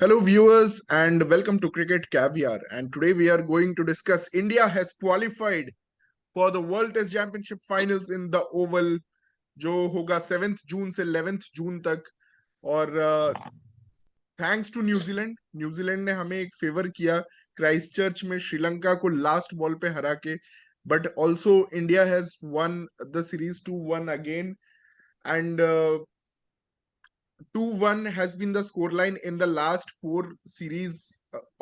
Hello, viewers, and welcome to Cricket Caviar. And today we are going to discuss India has qualified for the World Test Championship Finals in the Oval, जो होगा 7 जून से 11 जून तक. और thanks to New Zealand ने हमें एक favour किया Christ church में श्रीलंका को लास्ट बॉल पे हरा के. But also India has one the series 2-1 again. And 2-1 has been the scoreline in the last 4 series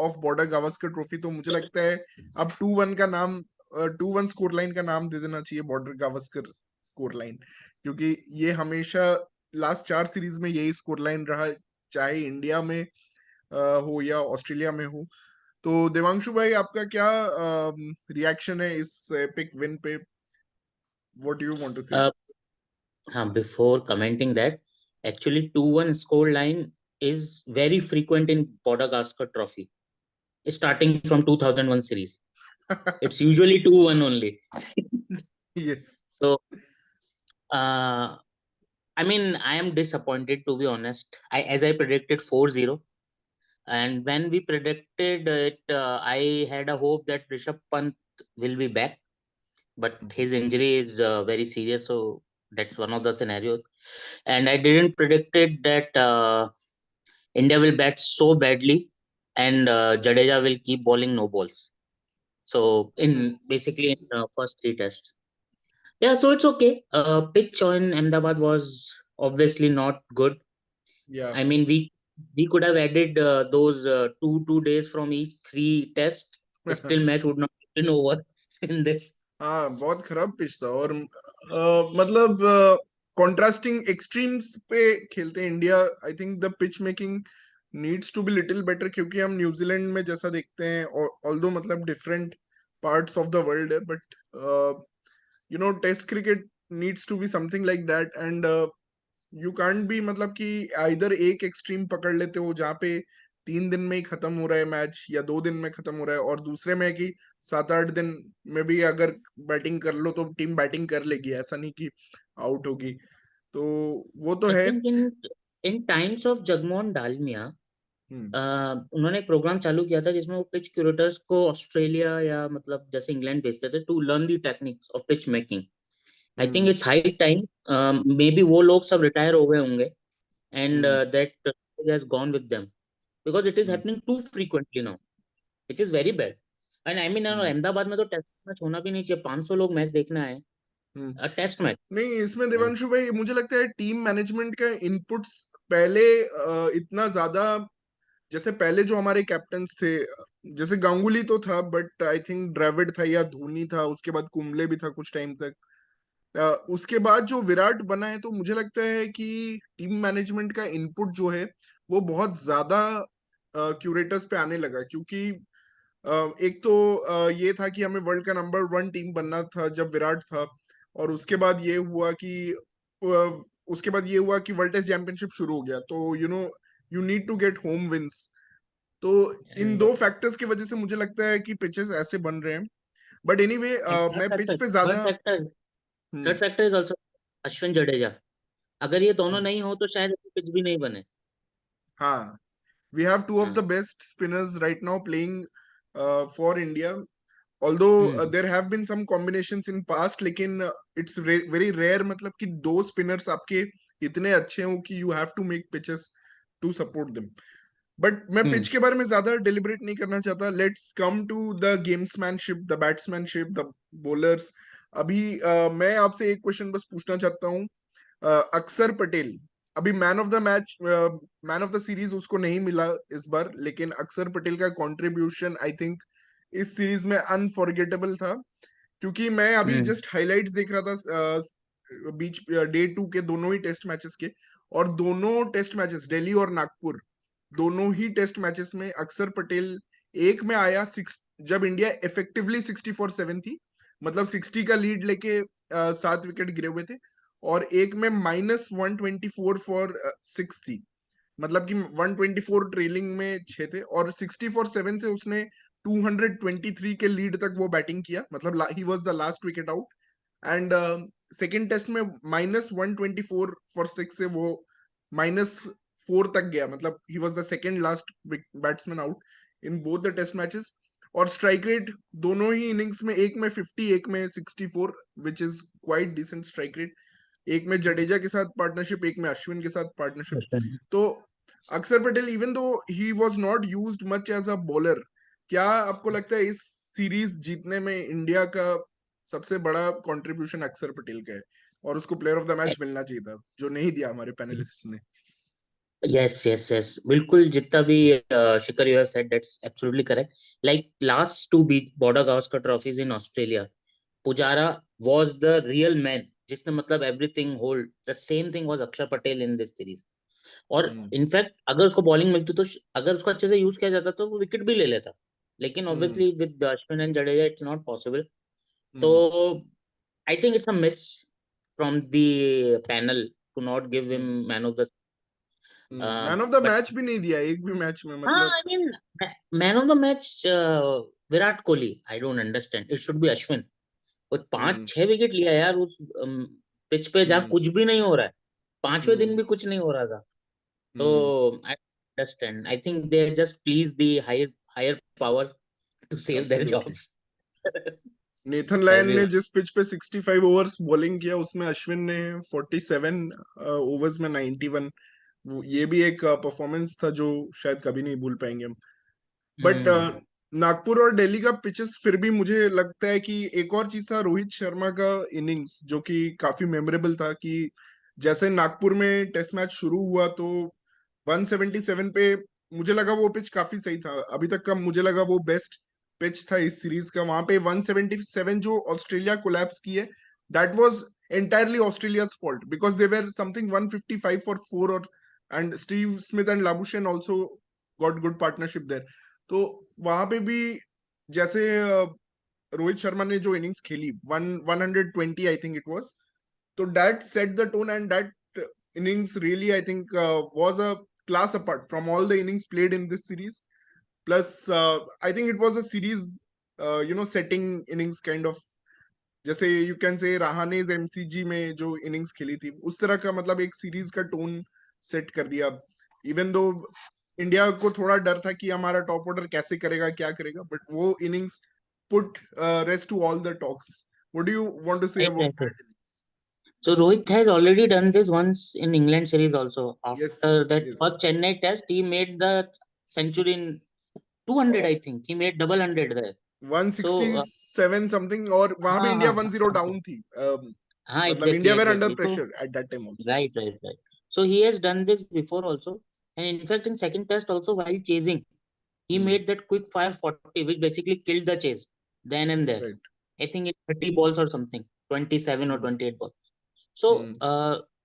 of Border Gavaskar Trophy. तो मुझे लगता है अब 2-1 का नाम 2-1 स्कोर लाइन का नाम दे देना चाहिए बॉर्डर गावस्कर स्कोर लाइन, क्योंकि ये हमेशा लास्ट 4 सीरीज में यही स्कोर लाइन रहा, चाहे इंडिया में हो या ऑस्ट्रेलिया में हो. तो देवांशु भाई, आपका क्या रिएक्शन है इस एपिक विन पे? What do you want to say? Before commenting that, actually 2-1 score line is very frequent in Border Gavaskar Trophy, starting from 2001 series. It's usually 2-1 only. Yes. So, I am disappointed, to be honest. As I predicted 4-0, and when we predicted it, I had a hope that Rishabh Pant will be back, but his injury is very serious, so that's one of the scenarios. And I didn't predicted that India will bat so badly, and Jadeja will keep bowling no balls. So in first 3 tests, yeah. So it's okay. Pitch in Ahmedabad was obviously not good. Yeah. I mean, we could have added those 2 days from each 3 tests. Still, match would not have been over in this. हाँ, बहुत खराब pitch था. और मतलब contrasting extremes पे खेलते हैं India. I think the pitch making needs to be little better, क्योंकि हम न्यूजीलैंड में जैसा देखते हैं, ऑल्दो मतलब different parts of the world है, but test cricket needs to be something like that. And you can't be मतलब कि आइदर एक एक्सट्रीम पकड़ लेते हो जहाँ पे 3 दिन में ही खत्म हो रहा है मैच, या 2 दिन में खत्म हो रहा है, और दूसरे में कि 7-8 दिन में भी अगर बैटिंग कर लो तो टीम बैटिंग कर लेगी, ऐसा नहीं कि आउट होगी. तो वो तो I है. think in times of Jagmohan Dalmia, उन्होंने एक प्रोग्राम चालू किया था जिसमें वो पिच क्यूरेटर्स को ऑस्ट्रेलिया या मतलब जैसे इंग्लैंड भेजते थे to learn the techniques of pitch making. I think it's high time. Maybe वो लोग सब रिटायर हो गए होंगे, and that has gone with them because it is happening too frequently now, which is very bad. And I mean Ahmedabad में तो test match होना भी नहीं चाहिए. 500 लोग मैच देखने आए, टेस्ट मैच. नहीं, इसमें देवांशु भाई मुझे लगता है टीम मैनेजमेंट का इनपुट्स पहले इतना ज्यादा, जैसे पहले जो हमारे कैप्टन्स थे, जैसे गांगुली तो था, बट आई थिंक द्रविड़ था या धोनी था, उसके बाद कुंबले भी था कुछ टाइम तक. उसके बाद जो विराट बना है, तो मुझे लगता है कि टीम मैनेजमेंट का इनपुट जो है वो बहुत ज्यादा क्यूरेटर्स पे आने लगा, क्योंकि एक तो ये था कि हमें वर्ल्ड का नंबर 1 टीम बनना था जब विराट था, और उसके बाद ये हुआ कि वर्ल्ड टेस्ट चैंपियनशिप शुरू हो गया, तो you need to get home wins. तो इन दो फैक्टर्स की वजह से मुझे लगता है कि पिचेस ऐसे बन रहे हैं. बट एनीवे, मैं पिच पे ज्यादा. Third factor is also Ashwin Jadeja. अगर ये दोनों नहीं हो तो शायद पिच भी नहीं बने. हाँ, we have two of the best spinners right now playing for India. Although there have been some combinations in past, लेकिन it's very rare मतलब कि 2 spinners आपके इतने अच्छे हो कि you have to make pitches to support them. But मैं pitch के बारे में ज्यादा डिलिबरेट नहीं करना चाहता. Let's come to the gamesmanship, the batsmanship, the bowlers. अभी मैं आपसे एक क्वेश्चन बस पूछना चाहता हूँ. अक्षर पटेल अभी man of the match, man of the series उसको नहीं मिला इस बार, लेकिन अक्षर पटेल का कंट्रीब्यूशन आई थिंक इस सीरीज में अनफॉरगेटेबल था. क्योंकि मैं अभी जस्ट हाइलाइट्स देख रहा था बीच डे 2 के दोनों ही टेस्ट मैचेस के, और दोनों टेस्ट मैचेस दिल्ली और नागपुर, दोनों ही टेस्ट मैचेस में अक्षर पटेल एक में आया जब इंडिया इफेक्टिवली 64-7 थी, मतलब 60 का लीड लेके 7 विकेट गिरे हुए थे, और एक में -124 फॉर 6 थी, मतलब कि 124 ट्रेलिंग में 6 थे, और 64-7 से उसने 223 के लीड तक वो बैटिंग किया, मतलब he was the last wicket out. And second test में -124 फॉर 6 से वो 4 तक गया, मतलब he was the second last batsman out in both the test matches. और स्ट्राइक रेट दोनों ही इनिंग्स में, एक में 50, एक में 64, which is quite decent strike rate. एक में जडेजा के साथ पार्टनरशिप, एक में अश्विन के साथ पार्टनरशिप। तो अक्षर Patel, even though he was not used much as a bowler, क्या आपको लगता है इस सीरीज जीतने में इंडिया का सबसे बड़ा कंट्रीब्यूशन अक्षर पटेल का है, और उसको प्लेयर ऑफ द मैच मिलना चाहिए था, जो नहीं दिया हमारे पैनलिस्ट ने? यस यस यस, बिल्कुल, जितना भी Shikhar you have said, that's absolutely correct. Like last two be Border Gavaskar trophies in Australia, Pujara was the real man, जिसने मतलब everything hold. The same thing was Akshar Patel in this series. और in fact अगर उसको bowling मिलती तो अगर उसको अच्छे से यूज किया जाता तो वो विकेट भी ले लेता, लेकिन obviously with Ashwin and Jadeja it's not possible. तो I think it's a miss from the panel to not give him man of the man of the but match भी नहीं दिया एक भी मैच में, हाँ, मतलब। I mean man of the match Virat Kohli, I don't understand, it should be Ashwin. वो 5-6 wicket लिया यार उस पिच पे जहाँ कुछ भी नहीं हो रहा है, पांचवें दिन भी कुछ नहीं हो रहा था। तो I understand, I think they just please the higher higher power to save their absolutely. Jobs. Nathan Lyon ने एवरीवन। जिस पिच पे 65 ओवर्स बॉलिंग किया, उसमें अश्विन ने 47 ओवर्स में 91, ये भी एक परफॉर्मेंस था जो शायद कभी नहीं भूल पाएंगे हम। बट नागपुर और दिल्ली का पिचेस फिर भी मुझे लगता है कि एक और चीज था रोहित शर्मा का इनिंग्स, जो कि काफी मेमोरेबल था। कि जैसे नागपुर में टेस्ट मैच शुरू हुआ तो 177 पे मुझे लगा वो पिच काफी सही था, अभी तक का मुझे लगा वो बेस्ट पिच था इस सीरीज का। वहां पे 177 जो ऑस्ट्रेलिया कोलैप्स की है, that was entirely Australia's fault, because they were something 155 for 4, और and Steve Smith and Labuschagne also got good partnership there. तो वहां पे भी जैसे रोहित शर्मा ने जो इनिंग्स खेली, 120 आई थिंक इट वाज, तो that set the tone, and that innings really I think was a class apart from all the innings played in this series. Plus I think it was a series setting innings kind of, जैसे you can say रहानेज MCG में जो innings खेली थी, उस तरह का, मतलब एक सीरीज का टोन सेट कर दिया। इवन दो इंडिया को थोड़ा डर था कि हमारा टॉप ऑर्डर कैसे करेगा, क्या करेगा, बट वो innings put rest to all the talks. What do you want to say about that? So Rohit has already done this once in England series also. After Yes, that yes. first Chennai test, he made the century in 200, I think. He made double hundred there. So 167 something, और वहां पे हाँ India हाँ 1-0 हाँ down थी। हाँ, मतलब exactly India were under exactly. So pressure at that time also. right. So he has done this before also, and in fact in second test also while chasing, he made that quick fire 40, which basically killed the chase then and there. Right. I think in 30 balls or something, 27 or 28 balls. So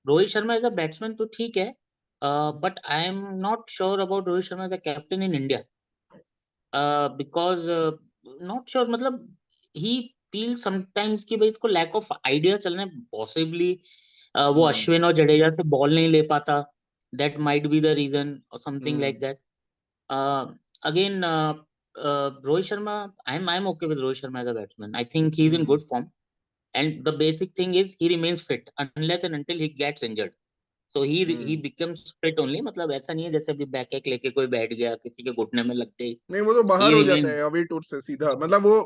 Rohit Sharma as a batsman तो ठीक है, but I am not sure about Rohit Sharma as a captain in India, because not sure, मतलब he feels sometimes कि भाई इसको lack of idea चल रहा है, possibly वो अश्विन और जडेजा से बॉल नहीं ले पाता, that might be the reason or something like that. Again, Rohit Sharma, I'm okay with Rohit Sharma as a batsman. I think he's in good form, and the basic thing is he remains fit unless and until he gets injured. So he becomes fit only. मतलब ऐसा नहीं है जैसे अभी back एक लेके कोई बैठ गया किसी के घुटने में लग गई, नहीं, वो तो he बाहर हो जाता remains. है अवे टूर से सीधा, मतलब वो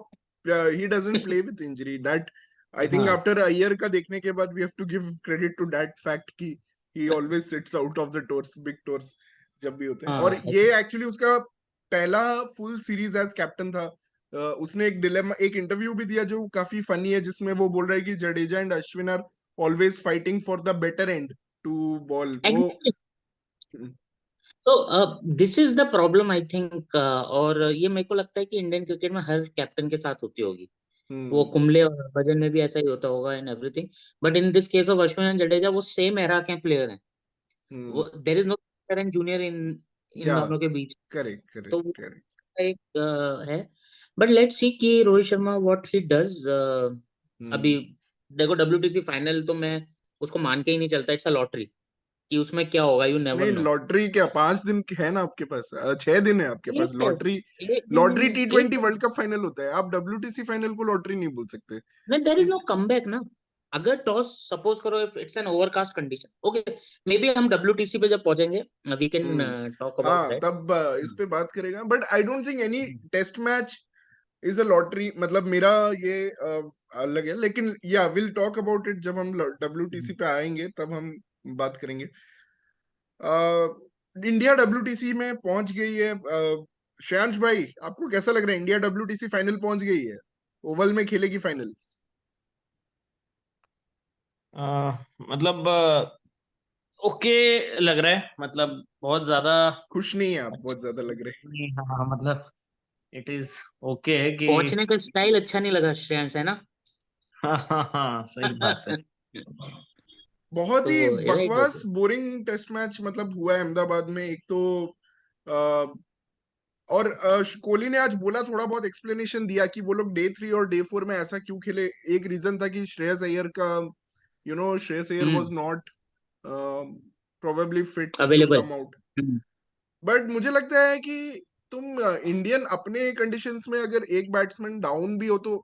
ही doesn't play with injury. That I think हाँ आफ्टर अयर का देखने के बाद we have to give credit to that fact कि he always sits out of the tours, big tours जब भी होते हैं। और हाँ ये एक्चुअली उसका पहला फुल सीरीज एज कैप्टन था। उसने एक डिलेमा, एक इंटरव्यू भी दिया जो काफी फनी है, जिसमें वो बोल रहा है कि Jadeja and Ashwin are always fighting for the better and to bowl वो। exactly. तो this is the problem I think, और ये मेरे को लगता है कि इंडियन क्रिकेट में हर कैप्टन के साथ होती होगी। वो कुंबले और हरभजन में भी ऐसा ही होता होगा in everything, but in this case of Ashwin and Jadeja वो सेम एरा के प्लेयर हैं। वो there is no senior and junior in in या दोनों के बीच। करेक्ट तो करेक्ट वो करेक्ट। एक है, बट लेट्स सी कि Rohit Sharma what he does. अभी देखो WTC फाइनल तो मैं उसको मान के ही नहीं चलता, इट्स अ लॉटरी कि उसमें क्या होगा, यू नेवर नहीं, नो। लॉटरी क्या, 5 दिन है ना आपके पास, 6 दिन है आपके पास लॉटरी। लॉटरी नहीं, T20 वर्ल्ड कप फाइनल होता है, आप WTC फाइनल को लॉटरी नहीं बोल सकते। देयर इज नो कमबैक ना। अगर टॉस सपोज करो if it's an overcast condition, okay maybe हम WTC पे जब पहुंचेंगे वी कैन टॉक अबाउट हाँ दैट। तब इस पे बात करेगा, but I don't think any test match is a lottery, मतलब मेरा ये अलग है, लेकिन या विल टॉक अबाउट इट जब हम WTC पे आएंगे, तब हम बात करेंगे। इंडिया WTC में पहुंच गई है। श्रेयांश भाई, आपको कैसा लग रहा है, इंडिया WTC फाइनल पहुंच गई है, ओवल में खेलेगी फाइनल्स? मतलब ओके लग रहा है, मतलब बहुत ज्यादा खुश नहीं है आप, बहुत ज्यादा लग रहे नहीं, हाँ मतलब इट इज ओके है कि पहुंचने का स्टाइल अच्छा नहीं लगा श्रेयांश, है ना? हाँ हाँ हाँ सही बात है। बहुत तो ही राइट बकवास होते बोरिंग टेस्ट मैच मतलब हुआ है अहमदाबाद में। एक तो अ, और कोहली ने आज बोला, थोड़ा बहुत एक्सप्लेनेशन दिया कि वो लोग डे 3 और डे 4 में ऐसा क्यों खेले। एक रीजन था कि श्रेयस अय्यर का, Shreyas Iyer was not probably fit to available. Come out. But मुझे लगता है कि तुम इंडियन अपने कंडीशंस में अगर एक बैट्समैन डाउन भी हो तो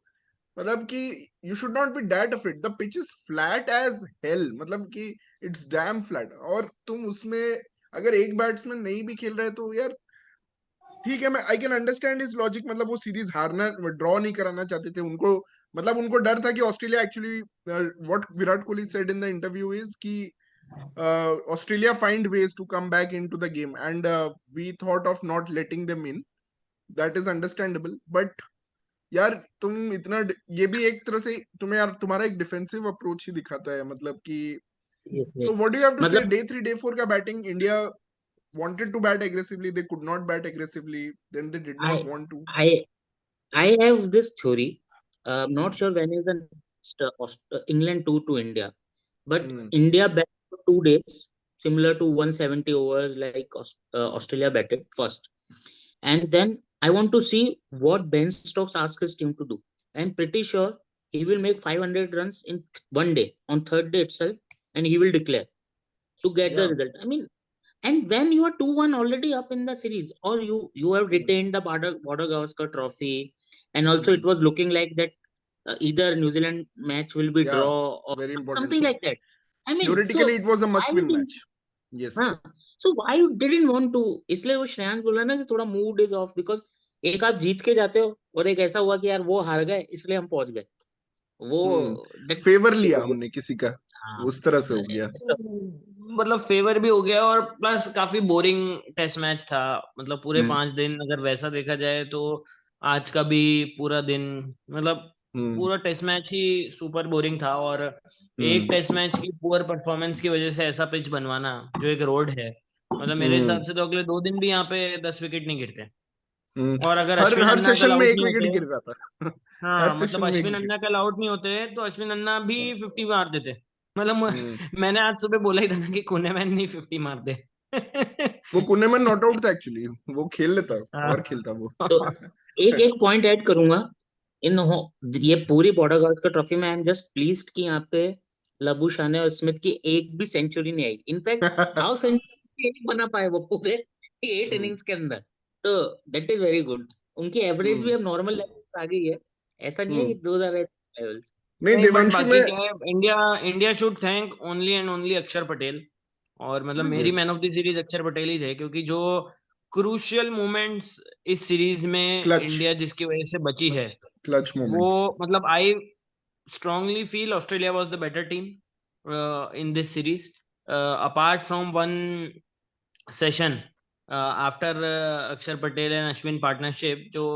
मतलब कि you should not be that afraid. The pitch is flat as hell, मतलब कि इट्स डैम फ्लैट, और तुम उसमें अगर एक बैट्समैन नहीं भी खेल रहा है तो यार ठीक है, मैं I can understand is logic. मतलब वो सीरीज हारना, ड्रॉ नहीं कराना चाहते थे उनको, मतलब उनको डर था कि Australia actually, what Virat Kohli said in the interview is कि Australia find ways to come back into the game and we thought of not letting them in. That is understandable, but यार तुम इतना ये भी एक तरह से तुम्हें यार तुम्हारा एक डिफेंसिव अप्रोच ही दिखाता है, मतलब कि तो what do you have to say? मतलब डे 3 डे 4 का batting, India wanted to bat aggressively, they could not bat aggressively, then they did not I want to. I I have this theory. Not sure when is the next England tour to India, but Hmm. India bat for 2 days, similar to 170 overs like Australia batted first, and then I want to see what Ben Stokes asks his team to do. I'm pretty sure he will make 500 runs in one day on third day itself, and he will declare to get the Yeah. result. I mean, and when you are 2-1 already up in the series, or you have retained the Border Gavaskar trophy, and also it Hmm. was looking like that either New Zealand match will be Yeah. draw or Very important. something like that. I mean, Theoretically, so it was a why must-win didn't, match. Yes. हाँ, so why you didn't want to? इसलिए वो श्रेयांश बोला ना कि थोड़ा mood is of, because एक आप जीत के जाते हो और एक ऐसा हुआ कि यार वो हार गए इसलिए हम पहुंच गए, वो Hmm. that- फेवर लिया हमने किसी का, हाँ, उस तरह से हो गया। मतलब फेवर भी हो गया और प्लस काफी बोरिंग टेस्ट मैच था। मतलब पूरे 5 दिन अगर वैसा देखा जाए तो आज का भी पूरा दिन मतलब Hmm. पूरा टेस्ट मैच ही सुपर बोरिंग था। और एक Hmm. टेस्ट मैच की पुअर परफॉर्मेंस की वजह से ऐसा पिच बनवाना जो एक रोड है, मतलब मेरे Hmm. हिसाब से तो अगले 2 दिन भी यहाँ पे 10 विकेट नहीं गिरते। Hmm. और अगर हर अश्विन हर अन्ना कल सेशन में आउट एक नहीं विकेट होते, गिर रहा था। हर हाँ मतलब सेशन में एक अश्विन विकेट। अन्ना कल आउट नहीं होते तो अश्विन अन्ना भी 50 मार देते। मतलब Hmm. मैंने आज सुबह बोला ही था ना कि कुन्नेमैन नहीं 50 मार दे। वो कुन्नेमैन नॉट आउट था एक्चुअली, वो खेल लेता हाँ। और खेलता वो। तो एक एक पॉइंट ऐड करूंगा इन ये पूरी बॉर्डर गावस्कर ट्रॉफी में। आई एम जस्ट प्लीज्ड कि यहाँ पे लबूशाने और स्मिथ की एक भी सेंचुरी नहीं आई। इनफैक्ट हाउ सेंचुरी एक बना पाए वो पूरे 8 Hmm. इनिंग्स के अंदर, तो दैट इज वेरी गुड। उनकी एवरेज भी Hmm. अब नॉर्मल लेवल पे आ गई है, ऐसा नहीं है कि Hmm. 2000 लेवल। नहीं, नहीं बट देवांशु बाकी में। क्या है, India India should thank only and only अक्षर पटेल। और मतलब मेरी yes. Man of the series अक्षर पटेल ही थे, क्योंकि जो क्रूशियल मोमेंट्स इस सीरीज में क्लच, इंडिया जिसकी वजह से बची है क्लच वो मोमेंट्स। मतलब आई strongly feel Australia was the better team in this series. Apart from one session after Akshar Patel and Ashwin partnership, जो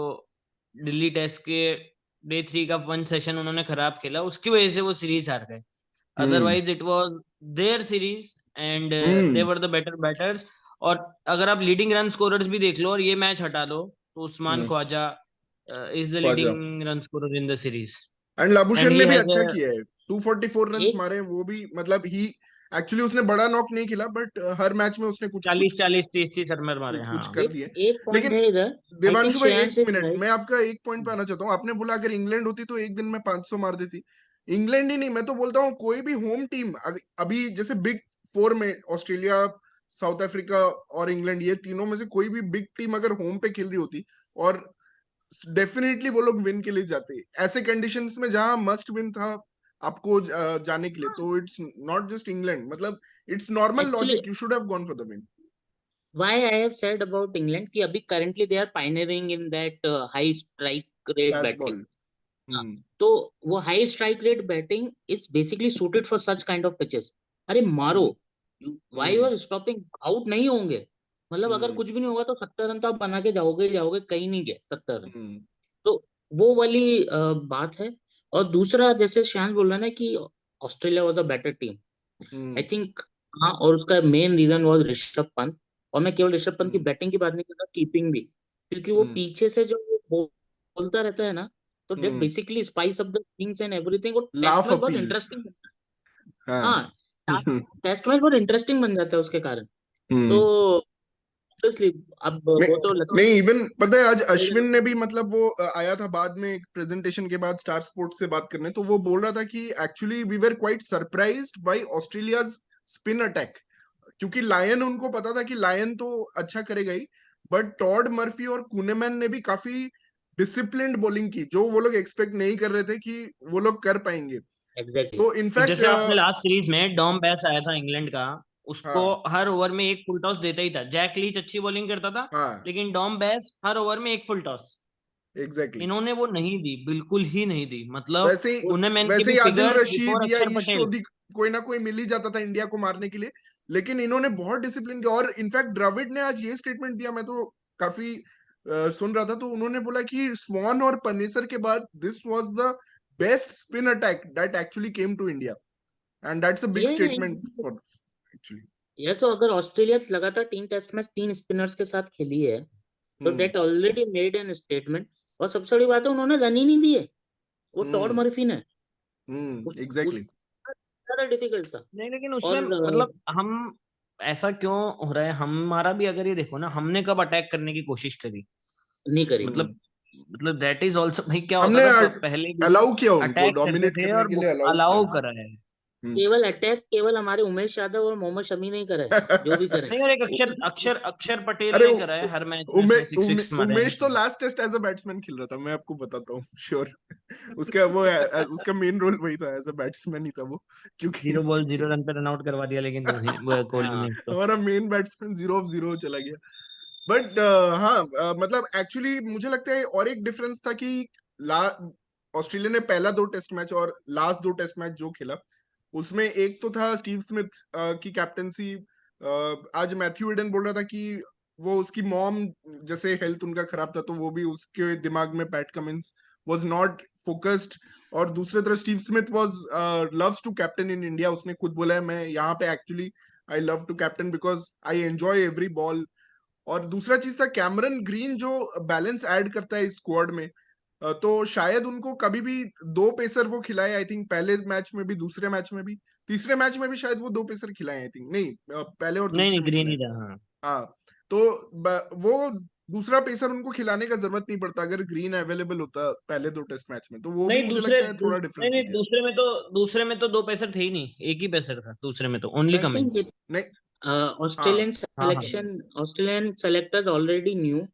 दिल्ली टेस्ट के डे 3 का 1 सेशन उन्होंने खराब खेला, उसकी वजह से वो सीरीज हार गए। Hmm. Otherwise it was there series and they hmm. Were the better batters. और अगर आप लीडिंग रन स्कोरर्स भी देख लो और ये मैच हटा लो तो Usman hmm. Khawaja is the Khawaja leading run scorer in the series and and Labuschagne he ने भी हैज अच्छा किया है, 244 रन्स एक मारे वो भी, मतलब ही एक्चुअली उसने बड़ा नॉक नहीं खेला, बट हर मैच में उसने कुछ कुछ 40 30 रन मारे। कुछ हाँ कर एक दिए। एक पॉइंट लेकिन है इधर। आई थिंक देवांशु भाई, एक श्रेयांश इज मिनट, राइट। मैं आपका एक पॉइंट पे आना चाहता हूँ। आपने बोला अगर इंग्लैंड होती तो एक दिन में 500 मार देती। इंग्लैंड ही नहीं, मैं तो बोलता हूँ कोई भी होम टीम अभी जैसे बिग फोर में ऑस्ट्रेलिया, साउथ अफ्रीका और इंग्लैंड, ये तीनों में से कोई भी बिग टीम अगर होम पे खेल रही होती, और डेफिनेटली वो लोग विन के लिए जाते। ऐसे कंडीशंस में जहां मस्ट विन था, आपको जाने के लिए, तो इट्स नॉट जस्ट इंग्लैंड, मतलब it's normal Actually, logic, you should have gone for the win. why I have said about England कि अभी currently they are pioneering in that high strike rate pace batting. Ball. हाँ, तो वो high strike rate batting is basically suited for such kind of pitches. अरे मारो, why you are stopping, out नहीं होंगे, मतलब अगर कुछ भी नहीं होगा तो 70 रन तो आप बना के जाओगे ही जाओगे, कहीं नहीं गए 70 रन। तो वो वाली बात है। और दूसरा जैसे शान बोल रहा है ना कि Australia was a better team, I think. हाँ, और उसका main reason was Rishabh Pant. और मैं केवल ऋषभ पंत की बैटिंग की बात नहीं कर रहा, कीपिंग भी, क्योंकि वो पीछे से जो बोलता रहता है ना, तो that basically spice of the things and everything. वो टेस्ट लाफ मैच बहुत अपील। इंटरेस्टिंग बनता है। हाँ। हाँ, टेस्ट मैच बहुत इंटरेस्टिंग बन जाता है उसके कारण। तो obviously, अब वो तो नहीं, इवन पता है आज अश्विन ने भी, मतलब वो आया था बाद में एक प्रेजेंटेशन के बाद स्टार स्पोर्ट्स से बात करने, तो वो बोल रहा था कि actually we were quite surprised by Australia's spin attack, क्योंकि लायन, उनको पता था कि लायन तो अच्छा करेगा ही, बट टॉड मर्फी और कुनेमैन ने भी काफी डिसिप्लिन्ड बॉलिंग की, जो वो लोग एक्सपेक्ट नहीं कर रहे थे कि वो लोग कर पाएंगे। एग्जैक्टली। तो इनफैक्ट जैसे आपने लास्ट सीरीज में डॉम बेस आया था इंग्लैंड का, उसको हाँ हर ओवर में एक फुल टॉस देता ही था। जैक लीच अच्छी बॉलिंग करता था, हाँ लेकिन डॉम बेस हर ओवर में एक फुल टॉस। एग्जैक्टली। इन्होंने वो नहीं दी, बिल्कुल ही नहीं दी। मतलब वैसे ही कुनेमैन के वैसे भी ही आदिल फिगर्स रशीद बिफोर या अक्षर पटेल। ईशोदी, कोई ना कोई मिल ही जाता था इंडिया को मारने के लिए, लेकिन इन्होंने बहुत डिसिप्लिन किया। और इनफैक्ट द्रविड ने आज ये स्टेटमेंट दिया, मैं तो काफी सुन रहा था, तो उन्होंने बोला कि स्वान और पनेसर के बाद this was the best spin attack that actually came to India, and that's a big ये स्टेटमेंट फॉर एक्चुअली। ये तो अगर ऑस्ट्रेलिया लगातार 3 टेस्ट मैच 3 स्पिनर्स के साथ खेली है, तो that already made an statement. और सबसे बड़ी बात है, उन्होंने रन ही नहीं दिए, वो टॉड मर्फी ने। उस एग्जैक्टली। ज्यादा डिफिकल्ट था। नहीं, लेकिन उसमें और मतलब हम ऐसा क्यों हो रहा है? हमारा भी अगर ये देखो ना, हमने कब अटैक करने की कोशिश करी? नहीं करी। मतलब दैट इज ऑल्सो भाई, क्या होता हमने था पहले भी अलाउ किया उनको, अटैक करते डोमिनेट थे करने और के लिए अलाउ अलाउ किया। करा है। केवल अटैक केवल हमारे उमेश यादव और मोहम्मद शमी नहीं करे, जो भी करे। नहीं, और एक अक्षर अक्षर अक्षर पटेल अरे ने करा है हर मैच में, उसने सिक्स सिक्स मारे हैं। उमेश तो last test as a batsman खेल रहा था, मैं आपको बताता हूँ श्योर। उसका वो उसका मेन रोल वही था, एज अ बैट्समैन ही था वो, क्योंकि 0 बॉल 0 रन पे रन आउट करवा दिया, लेकिन धोनी वो कोहली हाँ, ने उसको। हमारा मेन बैट्समैन 0 ऑफ 0 चला गया। बट हाँ, मतलब एक्चुअली मुझे लगता है और एक डिफरेंस था कि ला ऑस्ट्रेलिया ने पहला 2 टेस्ट मैच और लास्ट 2 टेस्ट मैच जो खेला, उसमें एक तो था स्टीव स्मिथ की कैप्टनसी। आज मैथ्यू एडन बोल रहा था कि वो उसकी मॉम जैसे हेल्थ उनका खराब था, तो वो भी उसके दिमाग में Pat Cummins was not focused. और दूसरे तरफ Steve Smith was loves to captain in India, उसने खुद बोला है मैं यहाँ पे actually I love to captain because I enjoy every ball. और दूसरा चीज था कैमरन ग्रीन, जो बैलेंस ऐड करता है इस स्क्वाड में। तो शायद उनको कभी भी 2 पेसर वो खिलाए, आई थिंक पहले मैच में भी, दूसरे मैच में भी, तीसरे मैच में भी शायद वो 2 पेसर खिलाए, आई थिंक नहीं, पहले और नहीं दूसरे नहीं, में ग्रीन खिलाए। ही था, हाँ। हाँ, तो वो दूसरा पेसर उनको खिलाने का जरूरत नहीं पड़ता अगर ग्रीन अवेलेबल होता पहले 2 टेस्ट मैच में, तो वो भी नहीं, मुझे लगता है थोड़ा नहीं डिफरेंस हो नहीं, गया। दूसरे में तो 2 पेसर थे ही नहीं, एक ही पेसर था दूसरे में, तो ओनली आई थिंक कमिंस। नहीं। हाँ ऑस्ट्रेलियन हाँ हाँ। Selection Australian selectors already knew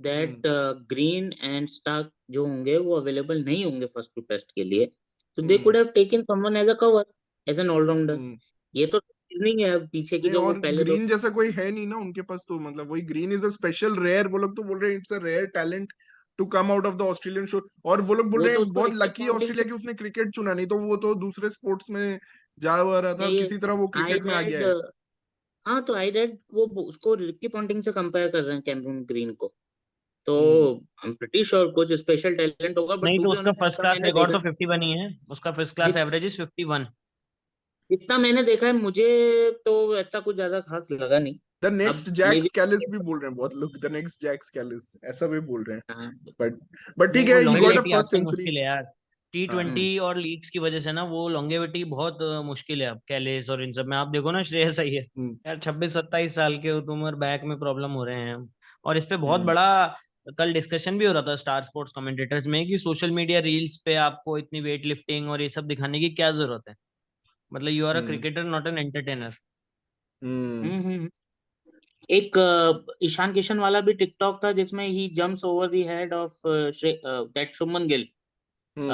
that Green and Starc जो होंगे वो अवेलेबल नहीं होंगे फर्स्ट 2 टेस्ट के लिए, तो they could have taken someone as a cover, as an allrounder. Hmm. ये तो रीजनिंग है अब पीछे की, नहीं, जो वो और पहले दो। ग्रीन जैसा कोई है नहीं ना उनके पास, तो मतलब वही Green is a special rare, वो लोग तो बोल रहे हैं it's a rare talent to come out of the Australian show. और वो लोग बोल वो रहे तो हैं उसको बहुत रिक्की लकी पॉन्टिंग ऑस्ट्रेलिया से, की उसने क्रिकेट चुना, नहीं तो वो तो दूसरे स्पोर्ट्स में जा हुआ रहा था, ये किसी तरह वो आई क्रिकेट में आ गया रेड, है। हाँ तो आई रेड वो उसको रिक्की पॉन्टिंग से कंपेयर कर रहे हैं कैमरून ग्रीन को। तो हम्म। आई एम प्रीटी श्योर कुछ स्पेशल टैलेंट होगा, बट नहीं, टू तो बी उसका ऑनेस्ट फर्स्ट जितना क्लास मैंने रिकॉर्ड देखा, तो 51 ही है। उसका फर्स्ट क्लास एवरेज इज 51। जितना मैंने देखा है मुझे तो ऐसा कुछ ज्यादा खास लगा नहीं। द नेक्स्ट अब मे जैक बी, स्कैलिस भी बोल रहे हैं बहुत लोग, द नेक्स्ट जैक स्कैलिस ऐसा भी बोल रहे हैं। हाँ, बट ठीक नहीं, वो है, he got a longevity first आजकल सेंचुरी। मुश्किल है यार। हाँ। T20 और लीग्स की वजह से ना, वो लॉन्गेविटी बहुत मुश्किल है अब कैलिस और इन सब में। आप देखो ना, श्रेयस अय्यर हम्म। यार, 26-27 साल के हो तुम और बैक में प्रॉब्लम हो रहे हैं। और इस पे बहुत हम्म। बड़ा कल डिस्कशन भी हो रहा था स्टार स्पोर्ट्स कमेंटेटर्स में, कि सोशल मीडिया रील्स पे आपको इतनी वेट लिफ्टिंग और ये सब दिखाने की क्या जरूरत है? मतलब you are a hmm. Cricketer, not an entertainer. Hmm. Hmm. एक ईशान किशन वाला भी टिकटॉक था जिसमें he jumps over the head of that Shubman Gill. Hmm.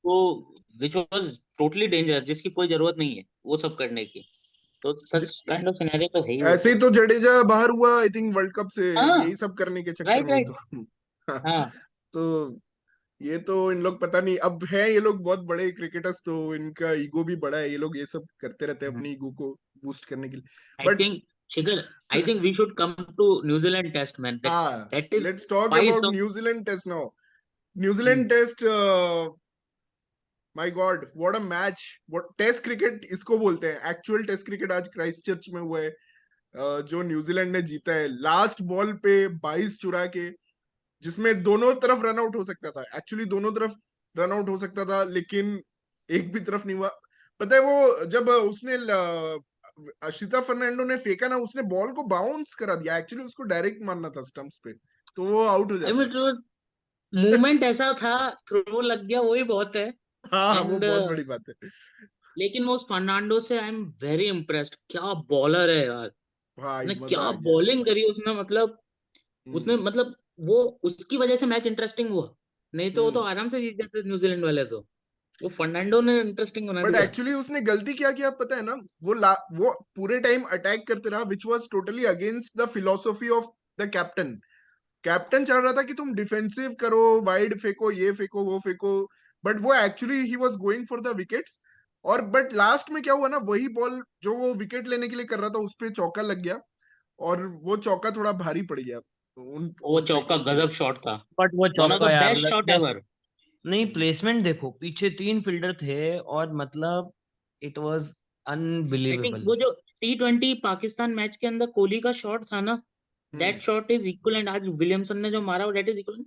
वो which was totally dangerous, जिसकी कोई जरूरत नहीं है वो सब करने की। तो ज- सच काइंड ऑफ सिनेरियो तो है ही वो ऐसे ही तो। तो जडेजा बाहर हुआ आई थिंक वर्ल्ड कप से, हाँ, यही सब करने के चक्कर राइट में ही राइट। तो। हाँ, तो ये तो इन लोग पता नहीं, अब है ये लोग बहुत बड़े क्रिकेटर्स तो इनका ईगो भी बड़ा है, ये लोग ये सब करते रहते हैं अपनी ईगो को बूस्ट करने के लिए। I but think Shikhar, I think we should come to New Zealand test man, that हाँ, that is let's talk spice about of. New Zealand test now. New Zealand test, my god what a match, what test cricket इसको बोलते हैं, actual test cricket आज Christchurch में हुआ है। जो New Zealand ने जीता है लास्ट बॉल पे 22 चुरा के, जिसमें दोनों तरफ रन आउट हो सकता था, एक्चुअली दोनों तरफ रन आउट हो सकता था, लेकिन एक भी तरफ नहीं हुआ। पता है वो जब उसने अशिता फर्नांडो ने फेंका ना, उसने बॉल को बाउंस करा दिया, एक्चुअली उसको डायरेक्ट मारना था स्टंप्स पे, तो वो आउट हो आई जाता। मीन मूवमेंट ऐसा था, थ्रो लग गया वही बहुत है। हाँ वो एंड बहुत बड़ी बात है। लेकिन वो फर्नांडो से आई एम वेरी इम्प्रेस्ड, क्या बॉलर है यार। भाई उसने मजा क्या आ गया। बॉलिंग करी उसने, मतलब उसने हम्म मतलब वो उसकी वजह से मैच इंटरेस्टिंग हुआ, नहीं तो वो तो हम्म। आराम से जीत जाते न्यूजीलैंड वाले तो। वो फर्नांडो ने इंटरेस्टिंग बना बट दिया। एक्चुअली उसने गलती क्या किया पता है ना, वो पूरे टाइम अटैक करते रहा, which was totally against the philosophy of the captain. Captain चाह रहा था कि तुम डिफेंसिव करो, वाइड फेंको, ये फेंको, वो फेंको, बट वो actually he was going for the wickets. और बट लास्ट में क्या हुआ ना, वही बॉल जो वो विकेट लेने के लिए कर रहा था उस पे चौका लग गया, और वो चौका थोड़ा भारी पड़ गया उन वो उन चौका क्रिकेट के लिए। गजब शॉट था, बट वो वन ऑफ चौका द यार, बेस्ट शॉट जस्ट एवर। नहीं, प्लेसमेंट देखो, पीछे 3 फील्डर थे और मतलब it was I think unbelievable. वो जो T20 पाकिस्तान मैच के अंदर कोहली का शॉट था ना, hmm that shot is equal, and आज विलियमसन ने जो मारा वो दैट इज इक्वल।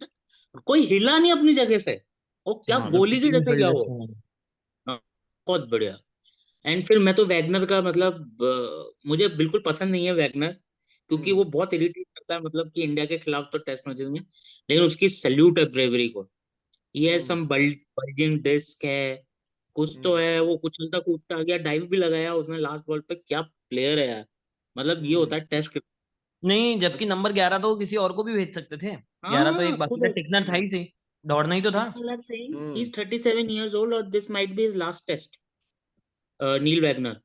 कोई हिला नहीं अपनी जगह से, वो क्या हाँ, जबकि गोली की तीन जैसे गया फील्डर वो। थे। हाँ, बहुत बढ़िया। एंड फिर मैं तो वैगनर का मतलब मुझे बिल्कुल पसंद नहीं है वैगनर, क्योंकि हम्म वो बहुत इरिटेट करता है, मतलब कि इंडिया के खिलाफ तो टेस्ट मैचेस में, लेकिन उसकी सल्यूट है ब्रेवरी को। ये हम्म सम बल्जिंग डिस्क है, कुछ तो हम्म है, वो कुचलता कूदता आ गया, डाइव भी लगाया उसने लास्ट बॉल पे, क्या प्लेयर है यार। मतलब ये हम्म होता है टेस्ट क्रिकेट। नहीं, जबकि नंबर 11 तो वो किसी और को भी भेज सकते थे। हाँ 11 तो हाँ, एक बाकी खुद का टिकनर था ही सही, दौड़ना ही तो था। people are saying hmm. he's 37 years old और this might be his last test, Neil Wagner.